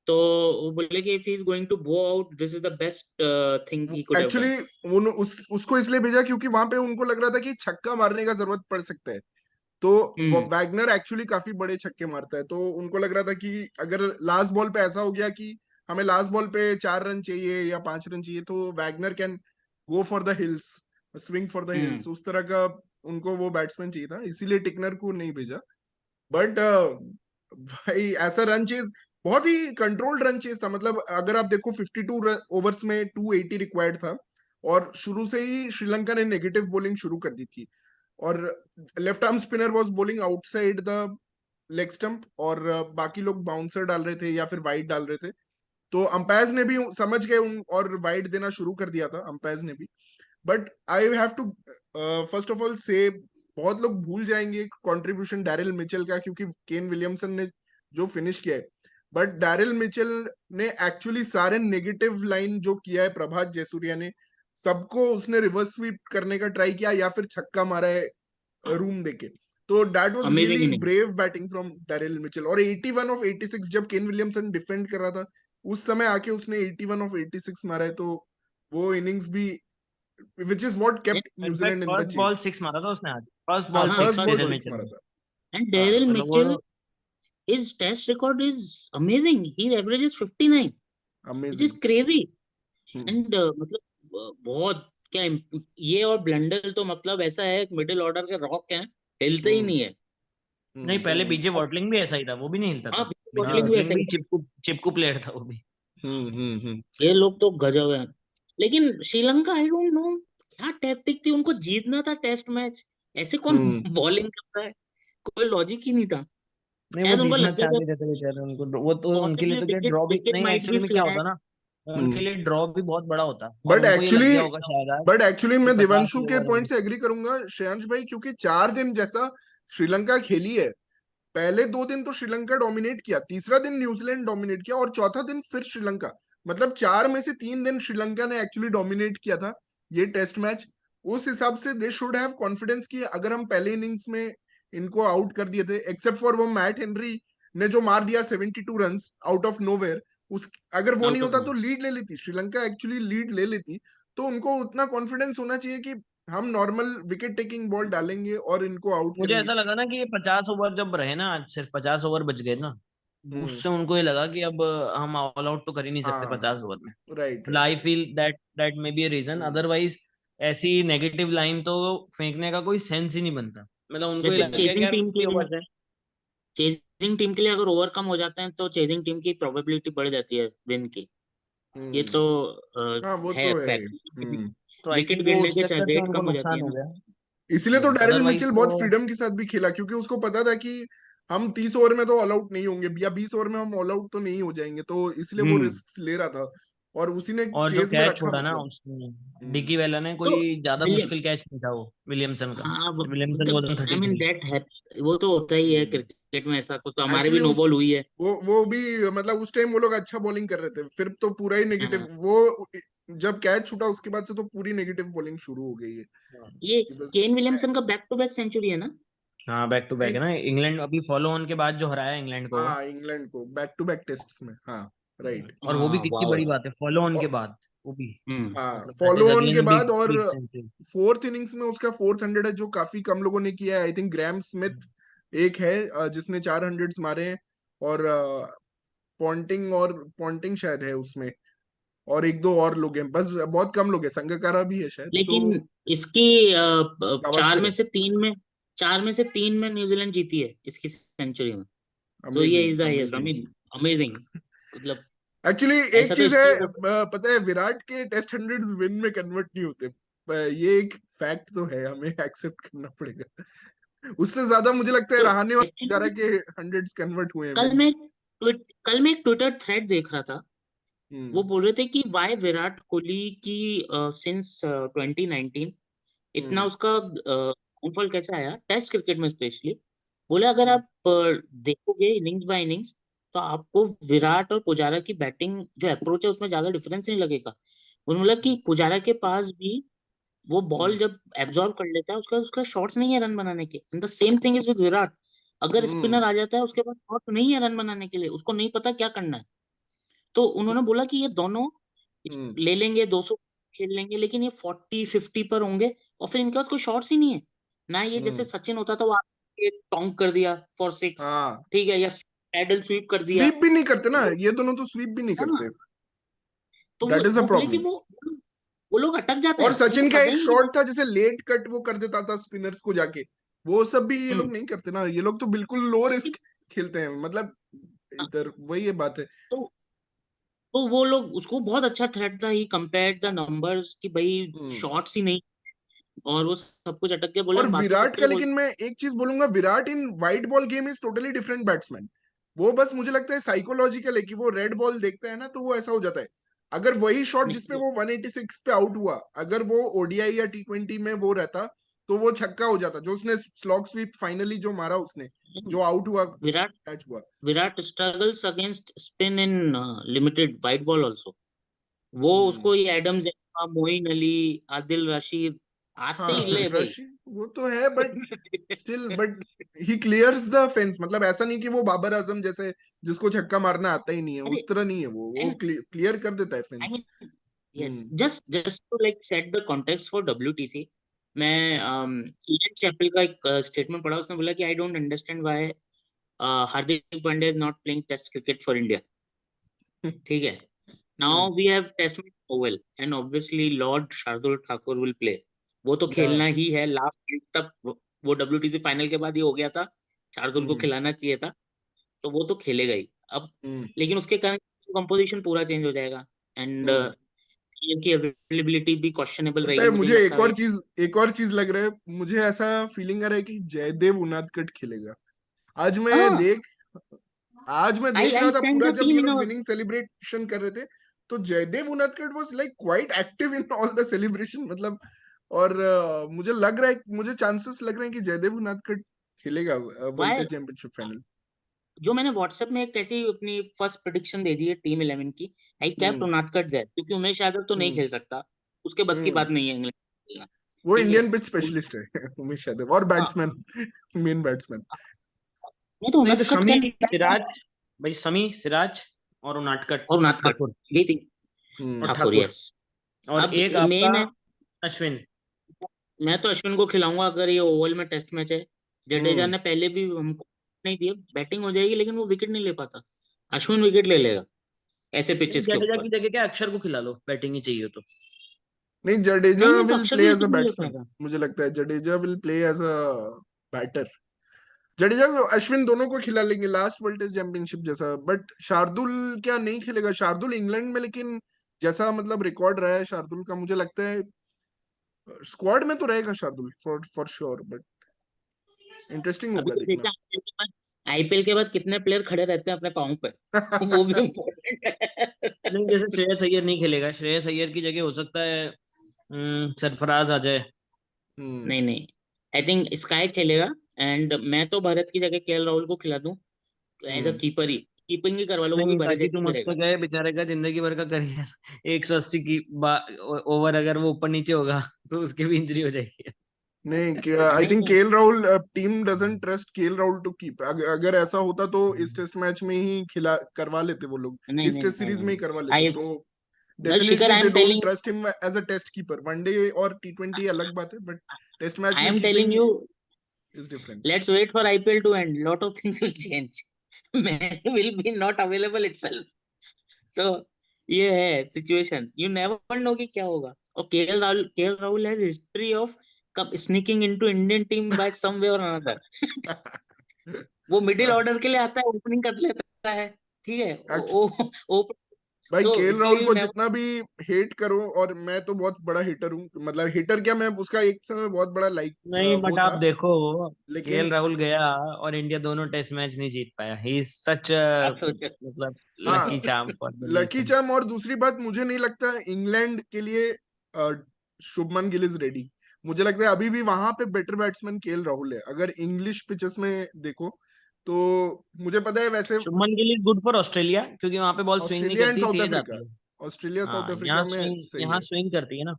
तो वो बोले कि if he is going to go out, this is the best thing he could have actually done। उसको इसलिए भेजा क्योंकि वहां पे उनको लग रहा था कि छक्का मारने का जरूरत पड़ सकता है, तो हम्म वैगनर एक्चुअली काफी बड़े छक्के मारता है, तो उनको लग रहा था कि अगर लास्ट बॉल पे ऐसा हो गया कि हमें लास्ट बॉल पे 4 रन चाहिए या 5 रन चाहिए, तो Wagner can go for the hills, swing for the hmm. Hills, उस तरह का उनको वो बैट्समैन चाहिए था, इसीलिए टिकनर को नहीं भेजा। बट भाई ऐसा रन चेज, बहुत ही कंट्रोल्ड रन चेज था, मतलब अगर आप देखो 52 ओवर्स में 280 रिक्वायर्ड था, और शुरू से ही श्रीलंका ने नेगेटिव बॉलिंग शुरू कर दी थी, और left arm spinner was bowling outside the leg stump, और बाकी लोग बाउंसर डाल रहे थे या फिर वाइड डाल रहे थे, तो अंपायर्स ने भी समझ गए और वाइड देना शुरू कर दिया था अंपायर्स ने भी। But I have to first of all say, बहुत लोग भूल जाएंगे कंट्रीब्यूशन डैरिल मिचेल का, क्योंकि केन विलियमसन ने जो फिनिश किया है, बट डैरिल मिचेल ने एक्चुअली सारे नेगेटिव लाइन जो किया है प्रभात जयसूर्या ने, सबको उसने रिवर्स स्वीप करने का ट्राई किया या फिर छक्का मारा है रूम देके, तो that was amazing really inning. Brave batting from Daryl Mitchell. और 81 ऑफ 86 जब केन विलियमसन डिफेंड कर रहा था, उस समय आके उसने 81 ऑफ 86 मारा है, तो वो इनिंग्स भी, which is what kept New in fact Zealand in the first ball chase. 6 मारा था उसने आज, फर्स्ट हाँ बॉल हाँ, 6 first first ball Daryl ball. 6 Mitchell मारा ने। था। एंड हाँ डेरिल मतलब वो Mitchell, his test record is amazing, he averages 59, which is amazing. crazy। And मतलब बहुत क्या ये और ब्लंडल तो मतलब ऐसा है, मिडिल ऑर्डर के रॉक हैं, हिलते ही हम्म नहीं है। नहीं, हम्म पहले बीजे वॉटलिंग भी ऐसा ही था, वो भी नहीं हिलता हाँ, था। बीजे बॉटलिंग हाँ भी वॉटलिंग ऐसे भी ही। चिपकू चिपकू प्लेयर था वो भी। हम्म। ये लोग तो गजब है। लेकिन श्रीलंका, आई डोंट नो क्या टैक्टिक थी, उनको जीतना था टेस्ट मैच, ऐसे कौन हम्म बॉलिंग करता है, कोई लॉजिक ही नहीं था। नहीं, वो शायद उनको जीतना लग चाह गया था रहे थे बेचारे, उनको वो तो उनके लिए पॉसिबली तो क्या विकेट ड्रॉ भी विकेट नहीं, माइट बी एक्चुअली में क्या होता फ्लैट। ना, उनके हम्म। लिए ड्रॉ भी बहुत बड़ा होता, और बट उनको ये लग एक्चुअली गया होगा शायद आज बट एक्चुअली कि मैं 50 दिवांशु के ओवर पॉइंट है। से एग्री करूंगा श्रेयांश भाई, क्योंकि 4 दिन जैसा श्रीलंका खेली है, पहले 2 दिन तो श्रीलंका डोमिनेट किया, तीसरा दिन न्यूजीलैंड डोमिनेट किया, और चौथा दिन फिर श्रीलंका, मतलब 4 में से 3 दिन श्रीलंका ने एक्चुअली डोमिनेट किया था ये टेस्ट मैच। उस हिसाब से दे शुड हैव कॉन्फिडेंस कि अगर हम पहले इनिंग्स में इनको आउट कर दिए थे, एक्सेप्ट फॉर वो मैट हेनरी ने जो मार दिया 72 रन्स आउट ऑफ नोवेयर। उस अगर वो नहीं आउट ऑफ होता नो। तो लीड ले लेती श्रीलंका, एक्चुअली लीड ले लेती। तो उनको उतना कॉन्फिडेंस होना चाहिए कि हम नॉर्मल विकेट टेकिंग बॉल डालेंगे और इनको आउट मुझे करेंगे। ऐसा लगा ना कि ये 50 ओवर जब रहे ना, आज सिर्फ 50 ओवर बच गए ना, हम्म। उससे उनको ये लगा कि अब हम ऑल आउट तो कर ही नहीं सकते हाँ 50 ओवर में। राइट मतलब I feel that maybe a reason, right. Otherwise ऐसी नेगेटिव लाइन तो फेंकने का कोई सेंस ही नहीं बनता। मतलब उनको ये जैसे लग गया कि यार 50 ओवर है। चेजिंग टीम के लिए अगर ओवर कम हो जाते हैं तो चेजिंग टीम की प्रोबेबिलिटी बढ़ जाती है विन की। ये तो हाँ वो है तो है। फैक्ट। तो आई विकेट थिंक वो गिरने उस के चक्कर से रेट उनको कम हो जाती नुकसान है हो ना। गया। इसलिए तो डैरिल अदरवाइज मिचेल तो बहुत फ्रीडम के साथ भी खेला, क्योंकि उसको पता था कि हम 30 ओवर में तो ऑल आउट नहीं होंगे या 20 ओवर में हम ऑल आउट तो नहीं हो जाएंगे, तो इसलिए वो हम्म रिस्क ले रहा था और उसी ने और जो चेस में कैच रखा छोड़ा ना मतलब। उसने, हम्म। डिकी वेला ने, तो कोई ज्यादा विलियम, मुश्किल कैच नहीं था वो विलियमसन का। हाँ विलियमसन मतलब was on I mean 33। That है, वो तो होता ही है हम्म। क्रिकेट में ऐसा कुछ। तो हमारे भी एक्चुअली नो उस बॉल हुई है। वो भी मतलब उस टाइम वो लोग अच्छा बॉलिंग कर रहे थे, फिर तो पूरा ही नेगेटिव हाँ, वो जब कैच छूटा उसके बाद से तो पूरी नेगेटिव बॉलिंग शुरू हो गई है ये कि बस। केन विलियमसन का बैक टू बैक सेंचुरी है ना। हाँ बैक टू बैक नहीं, है ना, इंग्लैंड अभी फॉलो ऑन के बाद जो हराया इंग्लैंड को वो। हाँ इंग्लैंड को बैक टू बैक टेस्ट में, हाँ राइट। और वो भी हाँ कितनी वाह बड़ी यार। बात है, फॉलो ऑन के बाद वो भी। हम्म। हाँ मतलब दैट फॉलो इज ऑन के अगेन बाद, बिग और बिग सेंचुरी। फोर्थ इनिंग्स में उसका 400 है जो काफी कम लोगों ने किया है। आई थिंक ग्रैम स्मिथ एक है जिसने 400 मारे हैं, और पॉन्टिंग शायद है उसमें, और एक दो और लोग हैं, बस बहुत कम लोग हैं, संगकारा भी है शायद, तो लेकिन इसकी गावस्कर है। चार में से तीन में न्यूजीलैंड जीती है इसकी सेंचुरी में। तो ये amazing is the highest, I amazing. Mean amazing. मतलब एक्चुअली एक ऐसा तो चीज है, इसकी अगर पता है विराट के टेस्ट 100 विन में कन्वर्ट नहीं होते, ये एक फैक्ट तो है, हमें एक्सेप्ट करना पड़ेगा। उससे ज्यादा मुझे लगता है तो रहाणे और पुजारा एक्चुअली के हंड्रेड्स कन्वर्ट हुए हैं कल विन। मैं कल मैं एक ट्विटर थ्रेड देख रहा था। वो हम्म। बोल रहे थे कि वाई विराट कोहली की सिंस 2019 इतना हम्म। उसका डाउनफॉल कैसे आया टेस्ट क्रिकेट में स्पेशली। बोले अगर हम्म। आप देखोगे इनिंग्स बाय इनिंग्स तो आपको विराट और पुजारा की बैटिंग जो अप्रोच है उसमें ज्यादा डिफरेंस नहीं लगेगा। उन्होंने बोला कि पुजारा के पास भी वो बॉल हम्म। जब एब्जॉर्ब कर लेता है उसका उसका शॉट्स नहीं है रन बनाने के। And the same thing is with Virat. अगर हम्म। स्पिनर आ जाता है उसके पास शॉट्स नहीं है रन बनाने के लिए, उसको नहीं पता क्या करना है। तो उन्होंने बोला कि ये दोनों हम्म। ले लेंगे 200 खेल लेंगे लेकिन ये 40-50 पर होंगे और फिर इनके पास कोई शॉट्स ही नहीं है। ना ये जैसे हम्म। सचिन होता था वो आके टोंक कर दिया फॉर 6, हाँ ठीक है, या पैडल स्वीप कर दिया। स्वीप भी नहीं करते ना, वो ये दोनों तो स्वीप भी नहीं हाँ, करते। तो दैट इज अ वो बोले कि प्रॉब्लम। वो लोग अटक जाते और हैं, उनको सचिन का पता एक ही नहीं शॉट था जैसे लेट कट वो कर देता था स्पिनर्स को जाके, वो सब भी ये लोग हम्म। नहीं करते ना, ये लोग तो बिल्कुल लो लेकिन रिस्क खेलते हैं मतलब। हाँ, इधर वही ये बात है। तो तो वो लोग उसको बहुत अच्छा थ्रेट था, ही कंपेयर्ड द नंबर्स कि भाई हम्म। शॉट्स ही नहीं और वो सब कुछ अटक के बोले और हम बाकी विराट सबके का, लिए बोल। लेकिन मैं एक चीज बोलूंगा, Virat in white ball game is totally different batsman. वो बस मुझे लगता है साइकोलॉजिकल है कि वो रेड बॉल देखता है ना तो वो ऐसा हो जाता है। अगर वही शॉट जिसपे नहीं, वो 186 पे आउट हुआ, अगर वो ओडीआई या टी20 में वो रहता तो वो छक्का हो जाता, जो उसने स्लॉग स्वीप फाइनली जो मारा उसने, नहीं, जो आउट हुआ, विराट कैच हुआ। Virat struggles against spin in limited white ball also. वो हम्म। उसको ये एडम जेम्पा, मोइन अली, आदिल रशीद आते ही हाँ ले भाई। रशी वो तो है, but still but he clears the fence, मतलब ऐसा नहीं कि वो बाबर आजम जैसे जिसको छक्का मारना आता ही नहीं है, अरे उस तरह नहीं है वो एंड क्लियर कर देता है I fence. Mean yes, hmm. Just to like set the context for WTC. मैं इयन चैपल का एक स्टेटमेंट पढ़ा, उसने बोला कि I don't understand why Hardik Pandya is not playing test cricket for India. ठीक है, hmm. Now we have test match Oval and obviously lord Shardul Thakur will play. वो तो या। खेलना ही है लास्ट तक। वो डब्ल्यूटीसी फाइनल के बाद ये हो गया था, शार्दुल को हम्म। खिलाना चाहिए था, तो वो तो खेलेगा ही अब। हम्म। लेकिन उसके कारण कंपोजिशन पूरा चेंज हो जाएगा एंड हम्म। की अवेलेबिलिटी भी क्वेश्चनेबल पता रहेगी, है मुझे मुझे नहीं लगता भाई। एक और चीज लग रहा है, मुझे ऐसा फीलिंग आ रहा है कि जयदेव उनादकट खेलेगा। आज मैं हाँ, देख आज मैं आई देख रहा आई था सेंट पूरा, द जब ये टीम इन लोग अवर। विनिंग सेलिब्रेशन कर रहे थे, तो Jaydev Unadkat was like quite active in all the celebration मतलब। और मुझे लग रहा है, मुझे चांसेस लग रहे हैं कि जयदेव उनादकट खेलेगा वर्ल्ड वाई टेस्ट चैंपियनशिप फाइनल। जो मैंने व्हाट्सएप में एक ऐसी अपनी फर्स्ट प्रिडिक्शन दे दी है टीम 11 की, I kept hmm. Unadkat there क्योंकि उमेश यादव तो नहीं हम्म। खेल सकता, उसके बस की हम्म। बात नहीं है इंग्लैंड खेलना। वो ठीक है इंडियन पिच स्पेशलिस्ट है उमेश यादव, और बैट्समैन, मेन बैट्समैन। मैं तो नहीं तो उनटकट शमी, कैन सिराज, भाई शमी, सिराज और उनादकट और और उनटकट ठाकुर ये थी हम्म, और ठाकुर, ठाकुर, यस। और अब एक आपका मेन है, अश्विन। मैं तो अश्विन को खिलाऊंगा अगर ये ओवल में टेस्ट मैच है। जडेजा हम्म। ने पहले भी हमको नहीं दिया, बैटिंग हो जाएगी लेकिन वो विकेट नहीं ले पाता। अश्विन विकेट ले लेगा ऐसे नहीं, पिचेस के जडेजा ऊपर। की जगह क्या अक्षर को खिला लो, बैटिंग ही चाहिए तो। नहीं, जडेजा नहीं नहीं, तो विल अक्षर प्ले भी एज अ विकेट नहीं ले बैट्समैन, पाएगा। मुझे लगता है Jadeja will play as a batter. Jadeja को अश्विन दोनों को खिला लेंगे लास्ट वर्ल्ड टेस्ट चैंपियनशिप जैसा। बट शार्दुल क्या नहीं खेलेगा? शार्दुल इंग्लैंड में, लेकिन जैसा मतलब रिकॉर्ड रहा है शार्दुल का, मुझे लगता है स्क्वाड में तो रहेगा Shardul for sure. But interesting अभी होगा तो देखना। देखा, आईपीएल के बाद कितने प्लेयर खड़े रहते हैं अपने पाँव पे, वो भी इम्पोर्टेंट है। नहीं, जैसे श्रेयस अय्यर नहीं खेलेगा, श्रेयस अय्यर की जगह हो सकता है सरफराज आ जाए। हम्म। नहीं नहीं, आई थिंक स्काई खेलेगा। एंड मैं तो भारत की जगह केएल राहुल को खिला दूं एज अ हम्म। कीपर ही, कीपिंग ही करवा लो, वो भी नहीं, भरे ताकि सेठ ही तुम उसको करेगा। क्या है, बेचारे का जिंदगी भर का करियर 180 की ओवर अगर वो ऊपर नीचे होगा तो उसकी भी इंजरी हो जाएगी। नहीं, आई नहीं थिंक नहीं KL Rahul, team doesn't trust KL Rahul to keep. अगर ऐसा होता तो इस टेस्ट मैच में ही खिला करवा लेते वो लोग, नहीं इस नहीं टेस्ट नहीं सीरीज में नहीं, ही करवा लेते। आई तो well Shikhar, definitely I they am don't telling, trust him as a test keeper. One day और टी20 अलग बात है, बट टेस्ट मैच आई में am telling keeping you, is different. Let's wait for IPL to end, lot of things will change. Man will be not available itself. So ये है situation, you never know कि क्या होगा। और KL Rahul has history of कब sneaking into Indian team by some way or another. वो middle order के लिए आता है, ओपनिंग कर लेता है, ठीक है। ओपन, भाई तो केएल इसलिए राहुल यू को नेवर। जितना भी हेट करो, और मैं तो बहुत बड़ा हेटर हूँ, मतलब हेटर क्या, मैं उसका एक समय बहुत बड़ा लाइक नहीं, वो बट आप था। देखो, केएल लेकिन राहुल गया और इंडिया दोनों टेस्ट मैच नहीं जीत पाया। ही इज सच आप सोचो। मतलब हाँ, lucky charm for the lucky nation. Charm. और दूसरी बात, मुझे नहीं लगता इंग्लैंड के लिए शुभमन गिल इज रेडी। मुझे लगता है अभी भी वहां पे बेटर बैट्समैन केएल राहुल है, अगर इंग्लिश पिचेस में देखो तो। मुझे पता है वैसे Shubman Gill is good for Australia, क्योंकि वहां पे बॉल स्विंग नहीं ऑस्ट्रेलिया एंड करती, साउथ तेज अफ्रीका, आती है। ऑस्ट्रेलिया साउथ हाँ, अफ्रीका में सही यहाँ है। स्विंग करती है ना,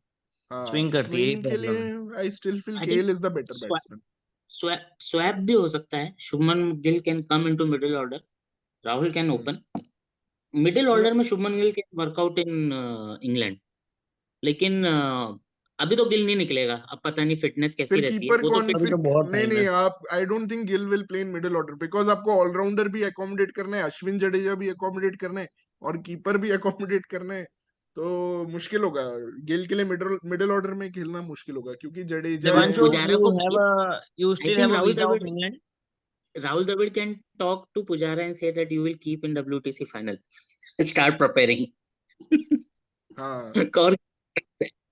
हाँ, स्विंग करती है, यही स्विंग के लिए प्रॉब्लम है। I still feel I think KL is the better batsman. Swap भी हो सकता है, Shubman Gill can come into middle order, Rahul can open middle order में, Shubman Gill can work out in England. लेकिन अभी तो गिल नहीं निकलेगा, अब पता नहीं फिटनेस कैसी फिर रहती है, कीपर वो तो कौन फिट। अभी तो फिट? बहुत नहीं टाइम नहीं, है। आप, आई don't think Gill will play in middle order, because आपको ऑलराउंडर भी अकोमोडेट करना है, अश्विन जडेजा भी अकोमोडेट करना है, और कीपर भी अकोमोडेट करना है। तो मुश्किल होगा गिल के लिए मिडिल मिडिल ऑर्डर में खेलना, मुश्किल होगा, क्योंकि जडेजा देखो है। दिवांशु, पुजारा को, you I still think have a visa of England. Rahul Dravid can talk to Pujara and say that you will keep in WTC final. Start preparing. हाँ, और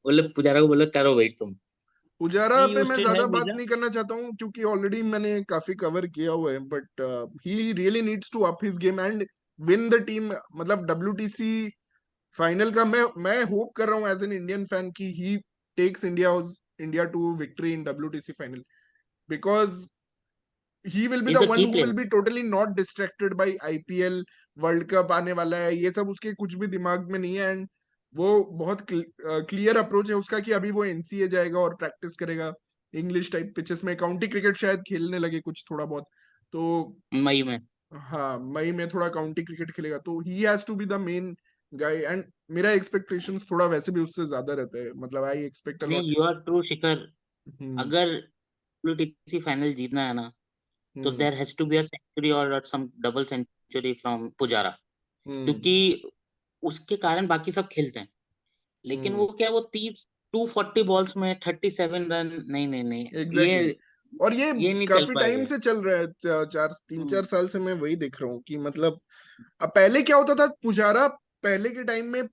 बोले पुजारा को, बोले करो वेट तुम। पुजारा नहीं, पे यू मैं स्टिल ज्यादा हैव बात वीजा। नहीं करना चाहता हूँ, क्योंकि ऑलरेडी मैंने काफी कवर किया हुआ है। But he really needs to up his game and win the team. मतलब WTC फाइनल का मैं होप कर रहा हूँ एज एन इंडियन फैन कि he takes India to victory in WTC final, because he will be the is the one key who will player. Be totally not distracted by IPL। World cup आने वाला है, ये सब उसके कुछ भी दिमाग में नहीं है। एंड वो बहुत क्लियर अप्रोच है उसका कि अभी वो NCA जाएगा और प्रैक्टिस करेगा इंग्लिश टाइप पिचेस में, काउंटी क्रिकेट शायद खेलने लगे कुछ थोड़ा बहुत। तो मई में। हाँ, मई में थोड़ा काउंटी क्रिकेट खेलेगा, तो he has to be the main guy. And मेरा एक्सपेक्टेशंस थोड़ा वैसे भी उससे ज्यादा रहता है, मतलब आई एक्सपेक्ट अ लॉट। नहीं, you are true Shikhar. Hmm. अगर WTC फाइनल जीतना है ना, तो hmm. There has to be a century और some double century from Pujara, hmm. क्योंकि उसके कारण बाकी सब खेलते हैं। लेकिन हम्म। वो क्या, वो 240 बॉल्स में 37 रन, नहीं नहीं नहीं, एग्जैक्टली exactly. और ये नहीं चल काफी टाइम पाएगा। से चल रहा है, 3-4 हम्म, साल से मैं वही देख रहा हूँ कि मतलब अब पहले क्या होता था, पुजारा पहले के टाइम में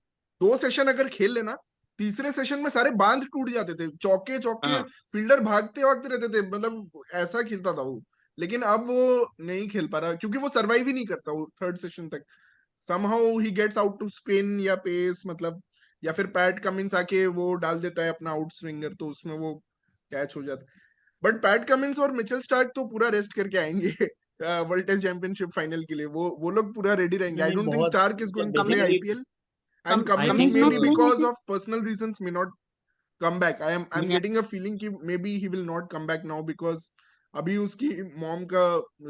2 सेशन अगर खेल लेना, तीसरे सेशन में सारे बांध टूट जाते थे, चौके चौके, हाँ। फील्डर भागते भागते रहते थे, मतलब ऐसा खेलता था वो। लेकिन अब वो नहीं खेल पा रहा, क्योंकि वो सरवाइव ही नहीं करता वो थर्ड सेशन तक। Somehow he gets out to spin या पेस, मतलब, या फिर पैट कमिंस आके वो डाल देता है अपना आउट स्विंगर, तो उसमें वो कैच हो जाता है। बट पैट कमिंस और मिचेल स्टार्क तो पूरा रेस्ट करके आएंगे वर्ल्ड टेस्ट चैंपियनशिप फाइनल के लिए। वो लोग पूरा रेडी रहेंगे। आई नहीं, डोंट थिंक बहुत स्टार्क इज मतलब गोइंग टू देखो प्ले कमिंस भाई, IPL, and I Cummins think Cummins may not be playing, I because think. Of personal reasons may not come back. I'm Yeah. getting a feeling कि maybe he will not come back now because अभी उसकी mom का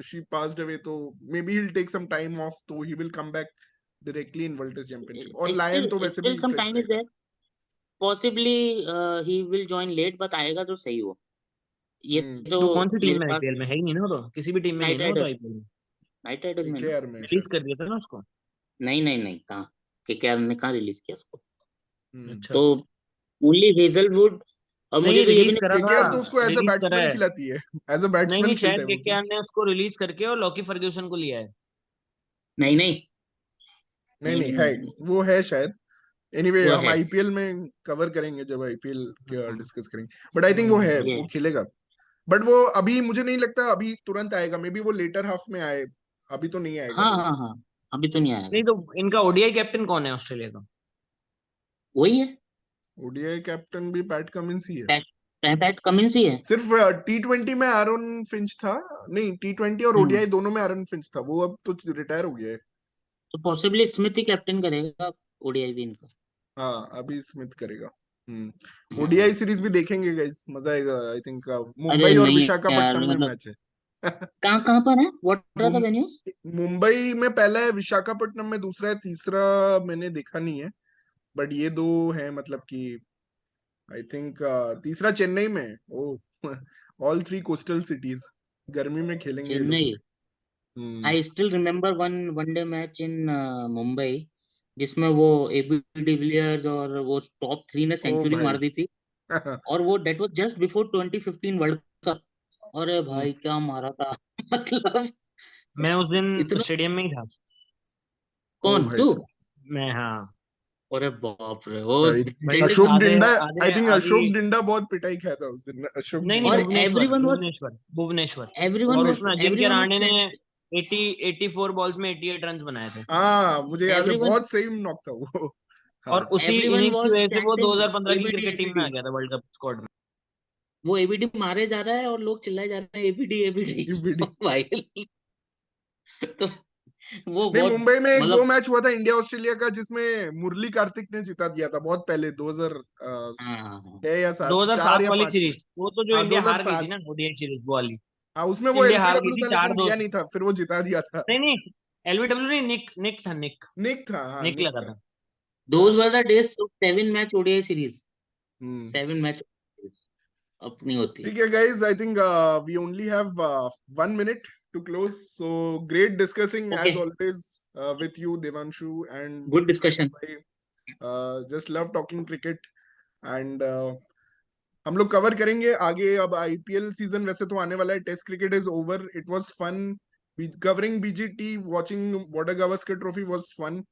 she passed away, तो maybe he'll take some time off, तो he will come back directly in World Test Championship. और Lion तो वैसे Still भी some fresh time is रहेगा. there. Possibly he will join late, but आएगा तो सही हो. ये तो तो कौन सी टीम मेरे में पास आईपीएल में है ही नहीं ना, वो तो किसी भी टीम में नहीं नाइट ना, वो तो राइडर्स आईपीएल में नाइट राइडर्स में ना. KKR में रिलीज शायद. कर दिया था ना उसको. नहीं कहाँ केकेआर ने कहाँ रिलीज किया उसको. अच्छा. तो ओनली हेजलवुड. और नहीं मुझे तो ये भी रिलीज नहीं. करा KKR तो था, उसको एज अ रिलीज करा बैट्समैन है. खिलाती है, एज अ नहीं बैट्समैन खेलता शायद है वो. केकेआर ने उसको रिलीज करके और लॉकी फर्ग्यूसन को लिया है. नहीं नहीं है, वो है शायद. एनीवे वो हम है. आईपीएल में कवर करेंगे जब आईपीएल का हाँ. डिस्कस करेंगे. बट आई थिंक वो है, ये वो खेलेगा. बट वो अभी मुझे नहीं लगता अभी तुरंत आएगा. मे बी वो लेटर हाफ में आए, अभी तो नहीं आएगा वो. हाँ अभी तो नहीं नहीं आएगा. तो इनका ओडीआई कैप्टन कौन है ऑस्ट्रेलिया का? वही है. ओडीआई कैप्टन भी पैट कमिंस ही है. पैट कमिंस ही है. सिर्फ T20 में आरोन फिंच था. नहीं, T20 और ओडीआई दोनों में आरोन फिंच था. वो अब तो रिटायर हो गया है. तो पॉसिबली स्मिथ ही कैप्टन करेगा ओडीआई भी इनका. हाँ, अभी स्मिथ करेगा. हाँ. ओडीआई सीरीज भी देखेंगे गाइस, मजा आएगा. आई थिंक अरे मुंबई और नहीं यार, विशाखापट्टनम में मतलब मैच है. कहाँ पर है. व्हाट आर द मुं- वेन्यूज. मुंबई में पहला है, विशाखापट्टनम में दूसरा है, तीसरा मैंने देखा नहीं है. बट ये दो है, मतलब कि आई थिंक तीसरा चेन्नई में है. ओ ऑल थ्री कोस्टल सिटीज गर्मी में खेलेंगे ये लोग. Chennai. I still remember one day match इन मुंबई जिसमें वो एबी डिविलियर्स और वो टॉप 3 ने ओ सेंचुरी भाई. मार दी थी. और वो that was just before 2015 world cup. अरे भाई क्या मारा था. मतलब मैं उस दिन इतना. स्टेडियम में ही था. ओ कौन भाई तू. साहब. मैं, हाँ. अरे बाप रे वो भाई, भाई अशोक ट्रेंडिंग. आधे डिंडा. आई आधे थिंक आधी. अशोक डिंडा बहुत पिटाई खाया था उस दिन. अशोक नहीं डिंडा. और भुवनेश्वर एवरीवन वाज भुवनेश्वर. और उसमें अजिंक्य एवरीवन रहाणे ने वाज 84 बॉल्स में 88 रन बनाए थे. हाँ, मुझे याद है, एवरीवन बहुत सही नॉक था वो. और हाँ. उसी एवरीवन इनिंग्स की वाज वजह से वो चैंटिंग 2015 की एबीडी क्रिकेट टीम में आ एबीडी. गया था वर्ल्ड कप स्क्वाड में. वो एबीडी मारे जा रहा है और लोग चिल्लाए जा रहे हैं एबीडी एबीडी. UBD. भाई. तो वो नहीं, बहुत मुंबई में एक वो मतलब. मैच हुआ था इंडिया ऑस्ट्रेलिया का, जिसमें मुरली कार्तिक ने जिता दिया था बहुत पहले, 2000 हाँ 6 या 7, 4 2007 या वाली 5 में. सीरीज, वो तो जो हाँ, इंडिया हार गई थी 2007. ना ओडीआई सीरीज, वो वाली. हाँ, उसमें वो इंडिया हार गई LBW थी था, चार लेकिन दो दिया नहीं था, फिर वो जिता दिया था. नहीं एलबीडब्ल्यू नहीं, निक था, निक. निक था. हाँ, निक निक लगा था. था. those हाँ. were the days. 7 match ODI series. हम्म 7 मैच अपनी होती. ठीक है guys, I think we only have 1 minute to close. So great discussing okay. as always with you, Devanshu, and good discussion. just love talking cricket. And हम लोग cover करेंगे आगे. अब आईपीएल सीजन वैसे तो आने वाला है. Test cricket is over. It was fun covering BGT. Watching Border Gavaskar trophy was fun.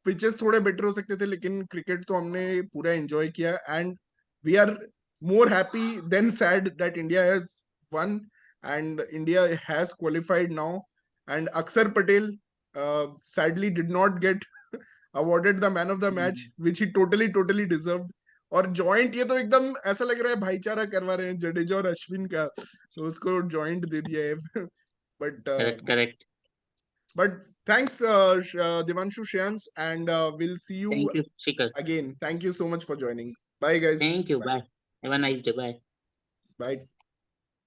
Pitches थोड़े बेटर हो सकते थे, लेकिन क्रिकेट तो हमने पूरा एंजॉय किया. And we are more happy than sad that India has won and India has qualified now. And Akshar Patel sadly did not get awarded the man of the match, which he totally deserved. और joint, ये तो एकदम ऐसा लग रहा है भाईचारा करवा रहे हैं जडेजा और अश्विन का, तो उसको जॉइंट दे दिया है. Correct. but thanks Devanshu, Shreyans, and we'll see you thank you Shikhar. again. Thank you so much for joining. Bye guys. Thank you. Bye. Have a nice day. Bye. Bye.